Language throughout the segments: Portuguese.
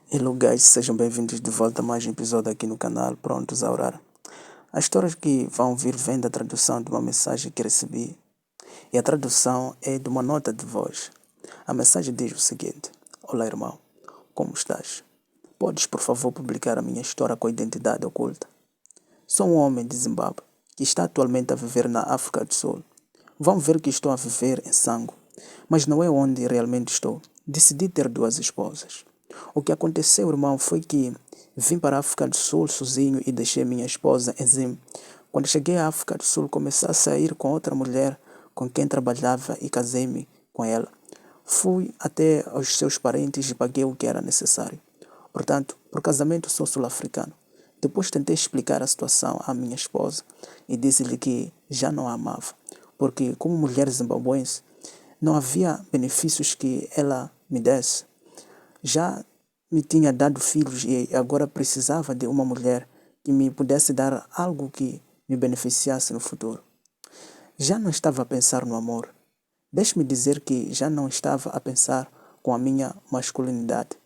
Hello guys, sejam bem-vindos de volta a mais um episódio aqui no canal, prontos a orar. As histórias que vão vir vêm da tradução de uma mensagem que recebi e a tradução é de uma nota de voz. A mensagem diz o seguinte: Olá irmão, como estás? Podes por favor publicar a minha história com a identidade oculta? Sou um homem de Zimbábue que está atualmente a viver na África do Sul. Vão ver que estou a viver em Sango, mas não é onde realmente estou. Decidi ter duas esposas. O que aconteceu, irmão, foi que vim para a África do Sul sozinho e deixei minha esposa em Zim. Quando cheguei à África do Sul, comecei a sair com outra mulher com quem trabalhava e casei-me com ela. Fui até aos seus parentes e paguei o que era necessário. Portanto, por casamento sou sul-africano. Depois tentei explicar a situação à minha esposa e disse-lhe que já não a amava, porque como mulher zimbabuense não havia benefícios que ela me desse. Já me tinha dado filhos e agora precisava de uma mulher que me pudesse dar algo que me beneficiasse no futuro. Já não estava a pensar no amor. Deixe-me dizer que já não estava a pensar com a minha masculinidade,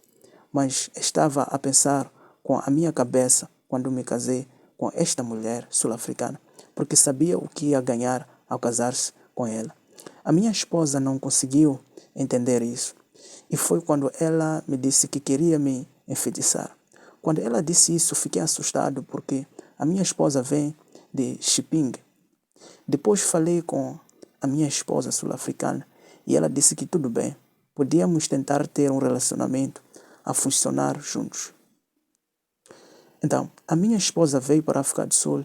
mas estava a pensar com a minha cabeça quando me casei com esta mulher sul-africana, porque sabia o que ia ganhar ao casar-se com ela. A minha esposa não conseguiu entender isso. E foi quando ela me disse que queria me enfeitiçar. Quando ela disse isso, fiquei assustado porque a minha esposa vem de Chipinge. Depois falei com a minha esposa sul-africana e ela disse que tudo bem, podíamos tentar ter um relacionamento a funcionar juntos. Então, a minha esposa veio para a África do Sul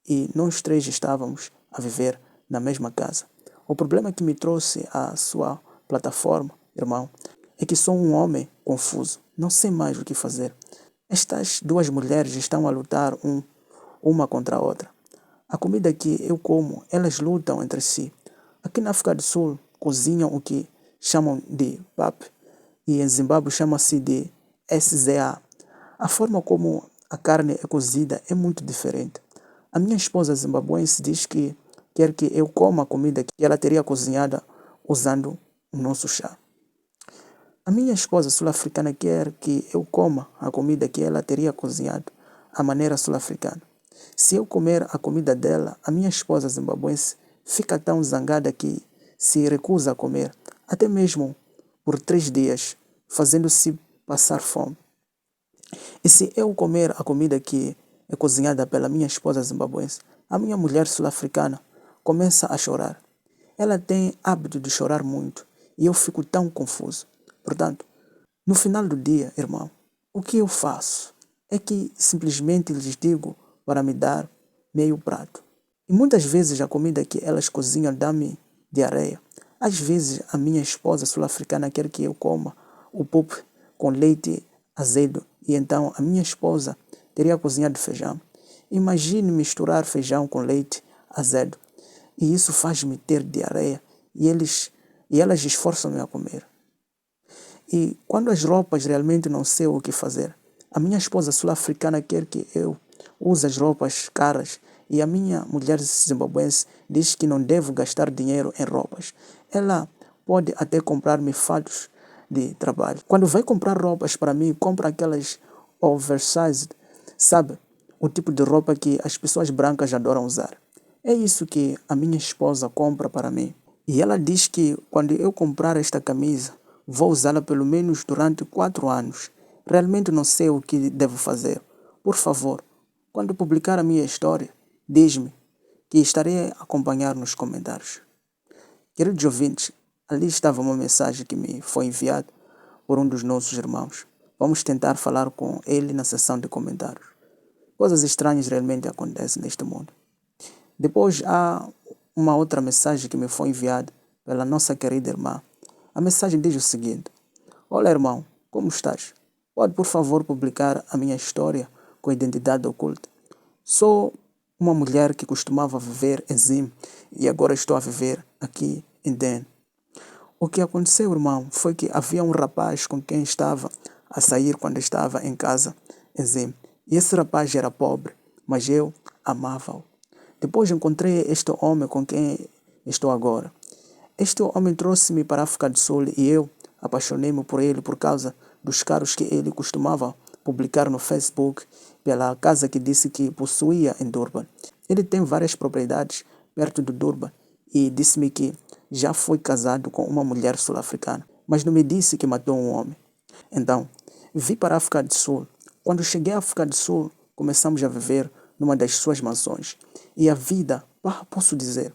e nós três estávamos a viver na mesma casa. O problema que me trouxe à sua plataforma, irmão, é que sou um homem confuso, não sei mais o que fazer. Estas duas mulheres estão a lutar uma contra a outra. A comida que eu como, elas lutam entre si. Aqui na África do Sul, cozinham o que chamam de pap e em Zimbábue chama-se de SZA. A forma como a carne é cozida é muito diferente. A minha esposa zimbabuense diz que quer que eu coma a comida que ela teria cozinhada usando o nosso chá. A minha esposa sul-africana quer que eu coma a comida que ela teria cozinhado à maneira sul-africana. Se eu comer a comida dela, a minha esposa zimbabuense fica tão zangada que se recusa a comer, até mesmo por 3 dias, fazendo-se passar fome. E se eu comer a comida que é cozinhada pela minha esposa zimbabuense, a minha mulher sul-africana começa a chorar. Ela tem hábito de chorar muito e eu fico tão confuso. Portanto, no final do dia, irmão, o que eu faço é que simplesmente lhes digo para me dar meio prato. E muitas vezes a comida que elas cozinham dá-me diarreia. Às vezes a minha esposa sul-africana quer que eu coma o pop com leite azedo e então a minha esposa teria cozinhado feijão. Imagine misturar feijão com leite azedo e isso faz-me ter diarreia e elas esforçam-me a comer. E quando as roupas realmente não sei o que fazer, a minha esposa sul-africana quer que eu use as roupas caras e a minha mulher zimbabuense diz que não devo gastar dinheiro em roupas. Ela pode até comprar-me fatos de trabalho. Quando vai comprar roupas para mim, compra aquelas oversized, sabe? O tipo de roupa que as pessoas brancas adoram usar. É isso que a minha esposa compra para mim. E ela diz que quando eu comprar esta camisa, vou usá-la pelo menos durante 4 anos. Realmente não sei o que devo fazer. Por favor, quando publicar a minha história, diz-me que estarei a acompanhar nos comentários. Queridos ouvintes, ali estava uma mensagem que me foi enviada por um dos nossos irmãos. Vamos tentar falar com ele na seção de comentários. Coisas estranhas realmente acontecem neste mundo. Depois há uma outra mensagem que me foi enviada pela nossa querida irmã. A mensagem diz o seguinte: Olá irmão, como estás? Pode por favor publicar a minha história com identidade oculta? Sou uma mulher que costumava viver em Zim e agora estou a viver aqui em Den. O que aconteceu, irmão, foi que havia um rapaz com quem estava a sair quando estava em casa em Zim. E esse rapaz era pobre, mas eu amava-o. Depois encontrei este homem com quem estou agora. Este homem trouxe-me para a África do Sul e eu apaixonei-me por ele por causa dos carros que ele costumava publicar no Facebook, pela casa que disse que possuía em Durban. Ele tem várias propriedades perto de Durban e disse-me que já foi casado com uma mulher sul-africana, mas não me disse que matou um homem. Então, vi para a África do Sul. Quando cheguei à África do Sul, começamos a viver numa das suas mansões. E a vida, posso dizer,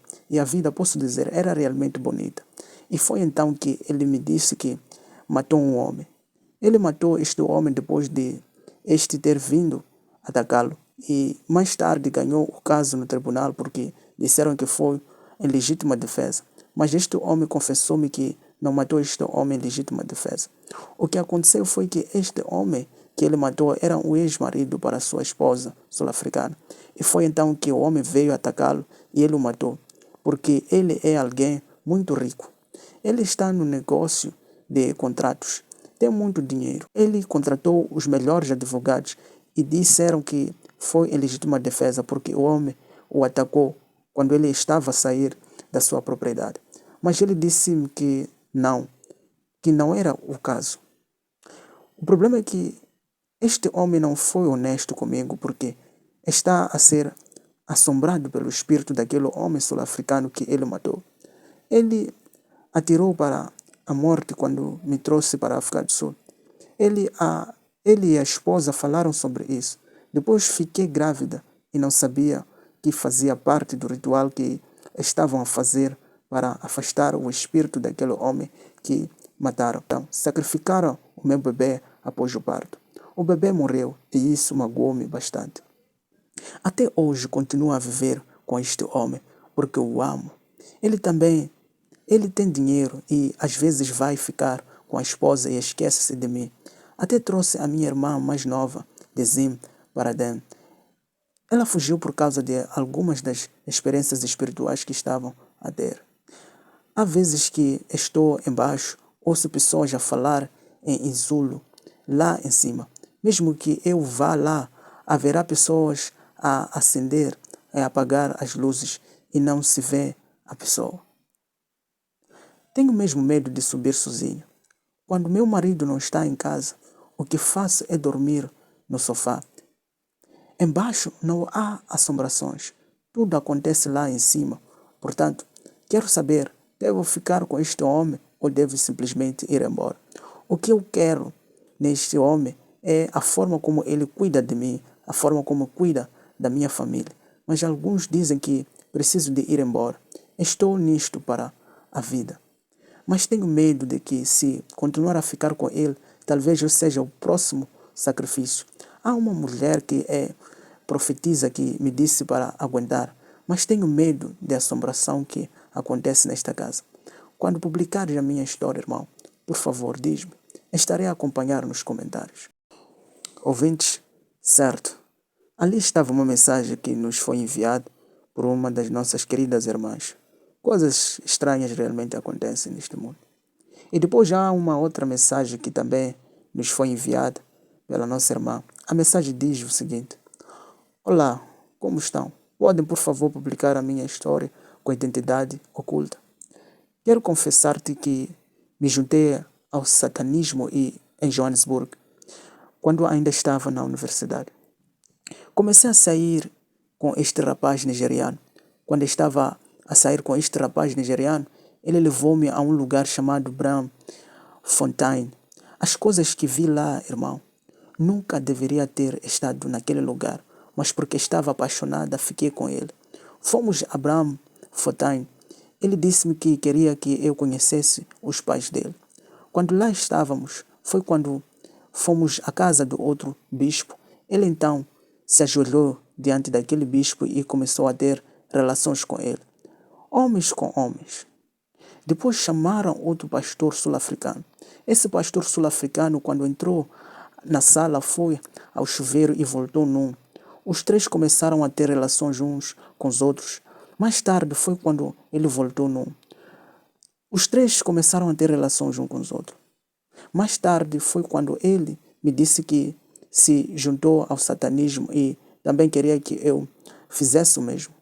era realmente bonita. E foi então que ele me disse que matou um homem. Ele matou este homem depois de este ter vindo atacá-lo. E mais tarde ganhou o caso no tribunal porque disseram que foi em legítima defesa. Mas este homem confessou-me que não matou este homem em legítima defesa. O que aconteceu foi que este homem que ele matou era um ex-marido para sua esposa sul-africana. E foi então que o homem veio atacá-lo e ele o matou, porque ele é alguém muito rico. Ele está no negócio de contratos, tem muito dinheiro. Ele contratou os melhores advogados e disseram que foi em legítima defesa porque o homem o atacou quando ele estava a sair da sua propriedade. Mas ele disse-me que não era o caso. O problema é que este homem não foi honesto comigo porque está a ser assombrado pelo espírito daquele homem sul-africano que ele matou. Ele atirou para a morte quando me trouxe para a África do Sul. Ele e a esposa falaram sobre isso. Depois fiquei grávida e não sabia que fazia parte do ritual que estavam a fazer para afastar o espírito daquele homem que mataram. Então, sacrificaram o meu bebê após o parto. O bebê morreu e isso magoou-me bastante. Até hoje continuo a viver com este homem porque o amo. Ele tem dinheiro e às vezes vai ficar com a esposa e esquece-se de mim. Até trouxe a minha irmã mais nova, Dezim, para dentro. Ela fugiu por causa de algumas das experiências espirituais que estavam a ter. Há vezes que estou embaixo, ouço pessoas a falar em Zulu, lá em cima. Mesmo que eu vá lá, haverá pessoas a acender e apagar as luzes e não se vê a pessoa. Tenho mesmo medo de subir sozinho. Quando meu marido não está em casa, o que faço é dormir no sofá. Embaixo não há assombrações. Tudo acontece lá em cima. Portanto, quero saber, devo ficar com este homem ou devo simplesmente ir embora? O que eu quero neste homem é a forma como ele cuida de mim, a forma como cuida da minha família. Mas alguns dizem que preciso de ir embora. Estou nisto para a vida. Mas tenho medo de que, se continuar a ficar com ele, talvez eu seja o próximo sacrifício. Há uma mulher que profetiza que me disse para aguentar, mas tenho medo da assombração que acontece nesta casa. Quando publicares a minha história, irmão, por favor, diz-me. Estarei a acompanhar nos comentários. Ouvintes, certo. Ali estava uma mensagem que nos foi enviada por uma das nossas queridas irmãs. Coisas estranhas realmente acontecem neste mundo. E depois já há uma outra mensagem que também nos foi enviada pela nossa irmã. A mensagem diz o seguinte: Olá, como estão? Podem, por favor, publicar a minha história com identidade oculta. Quero confessar-te que me juntei ao satanismo em Johannesburg, quando ainda estava na universidade. Comecei a sair com este rapaz nigeriano. Quando estava a sair com este rapaz nigeriano, ele levou-me a um lugar chamado Fontaine. As coisas que vi lá, irmão, nunca deveria ter estado naquele lugar, mas porque estava apaixonada, fiquei com ele. Fomos a Fontaine. Ele disse-me que queria que eu conhecesse os pais dele. Quando lá estávamos, foi quando fomos à casa do outro bispo. Ele então se ajoelhou diante daquele bispo e começou a ter relações com ele. Homens com homens. Depois chamaram outro pastor sul-africano. Esse pastor sul-africano, quando entrou na sala, foi ao chuveiro e voltou num. Os três começaram a ter relações uns com os outros. Mais tarde foi quando ele voltou num. Os três começaram a ter relações uns com os outros. Mais tarde foi quando ele me disse que se juntou ao satanismo e também queria que eu fizesse o mesmo.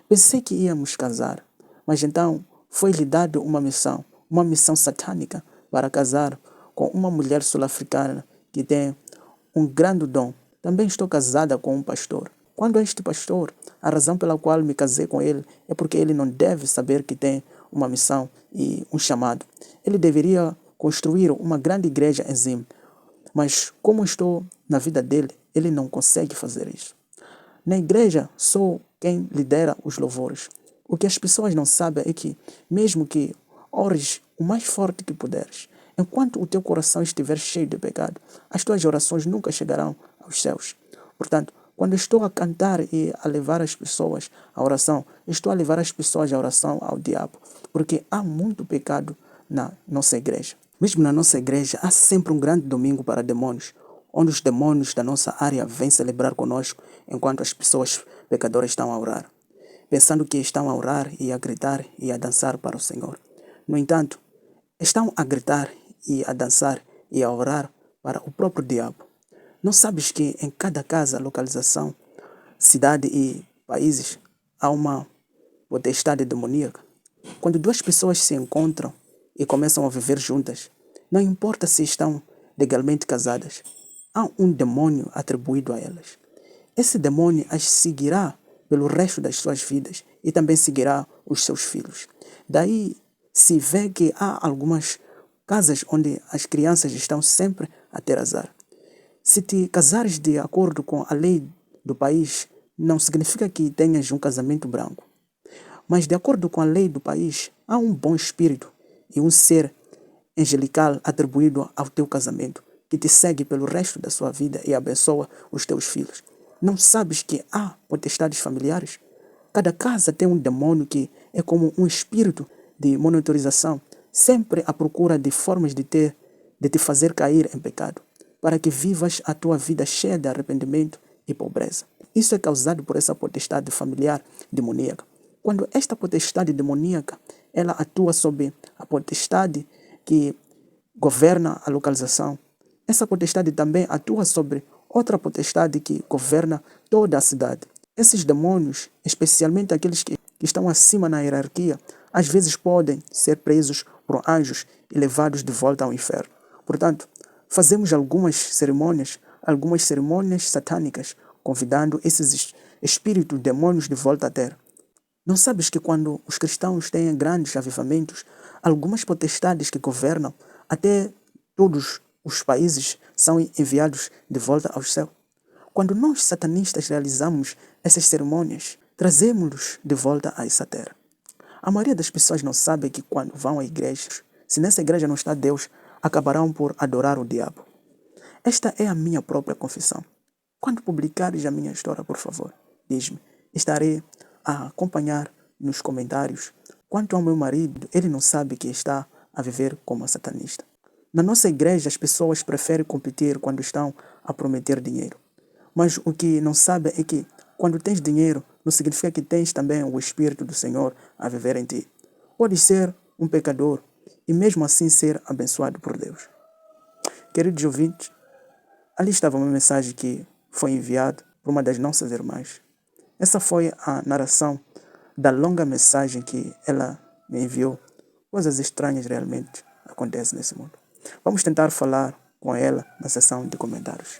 Pensei que íamos casar, mas então foi-lhe dado uma missão satânica para casar com uma mulher sul-africana que tem um grande dom. Também estou casada com um pastor. Quando este pastor, a razão pela qual me casei com ele é porque ele não deve saber que tem uma missão e um chamado. Ele deveria construir uma grande igreja em Zim, mas como estou na vida dele, ele não consegue fazer isso. Na igreja, sou quem lidera os louvores. O que as pessoas não sabem é que, mesmo que ores o mais forte que puderes, enquanto o teu coração estiver cheio de pecado, as tuas orações nunca chegarão aos céus. Portanto, quando estou a cantar e a levar as pessoas à oração, estou a levar as pessoas à oração ao diabo, porque há muito pecado na nossa igreja. Mesmo na nossa igreja, há sempre um grande domingo para demônios, onde os demônios da nossa área vêm celebrar conosco enquanto as pessoas pecadoras estão a orar, pensando que estão a orar e a gritar e a dançar para o Senhor. No entanto, estão a gritar e a dançar e a orar para o próprio diabo. Não sabes que em cada casa, localização, cidade e países há uma potestade demoníaca? Quando duas pessoas se encontram e começam a viver juntas, não importa se estão legalmente casadas, há um demônio atribuído a elas. Esse demônio as seguirá pelo resto das suas vidas e também seguirá os seus filhos. Daí se vê que há algumas casas onde as crianças estão sempre a ter azar. Se te casares de acordo com a lei do país, não significa que tenhas um casamento branco. Mas de acordo com a lei do país, há um bom espírito e um ser angelical atribuído ao teu casamento, que te segue pelo resto da sua vida e abençoa os teus filhos. Não sabes que há potestades familiares? Cada casa tem um demônio que é como um espírito de monitorização, sempre à procura de formas de te fazer cair em pecado, para que vivas a tua vida cheia de arrependimento e pobreza. Isso é causado por essa potestade familiar demoníaca. Quando esta potestade demoníaca, ela atua sob a potestade que governa a localização, essa potestade também atua sobre outra potestade que governa toda a cidade. Esses demônios, especialmente aqueles que estão acima na hierarquia, às vezes podem ser presos por anjos e levados de volta ao inferno. Portanto, fazemos algumas cerimônias satânicas, convidando esses espíritos demônios de volta à terra. Não sabes que quando os cristãos têm grandes avivamentos, algumas potestades que governam até todos os países são enviados de volta ao céu? Quando nós satanistas realizamos essas cerimônias, trazemos-los de volta a essa terra. A maioria das pessoas não sabe que quando vão à igreja, se nessa igreja não está Deus, acabarão por adorar o diabo. Esta é a minha própria confissão. Quando publicares a minha história, por favor, diz-me. Estarei a acompanhar nos comentários. Quanto ao meu marido, ele não sabe que está a viver como satanista. Na nossa igreja, as pessoas preferem competir quando estão a prometer dinheiro. Mas o que não sabe é que quando tens dinheiro, não significa que tens também o Espírito do Senhor a viver em ti. Podes ser um pecador e mesmo assim ser abençoado por Deus. Queridos ouvintes, ali estava uma mensagem que foi enviada por uma das nossas irmãs. Essa foi a narração da longa mensagem que ela me enviou. Coisas estranhas realmente acontecem nesse mundo. Vamos tentar falar com ela na seção de comentários.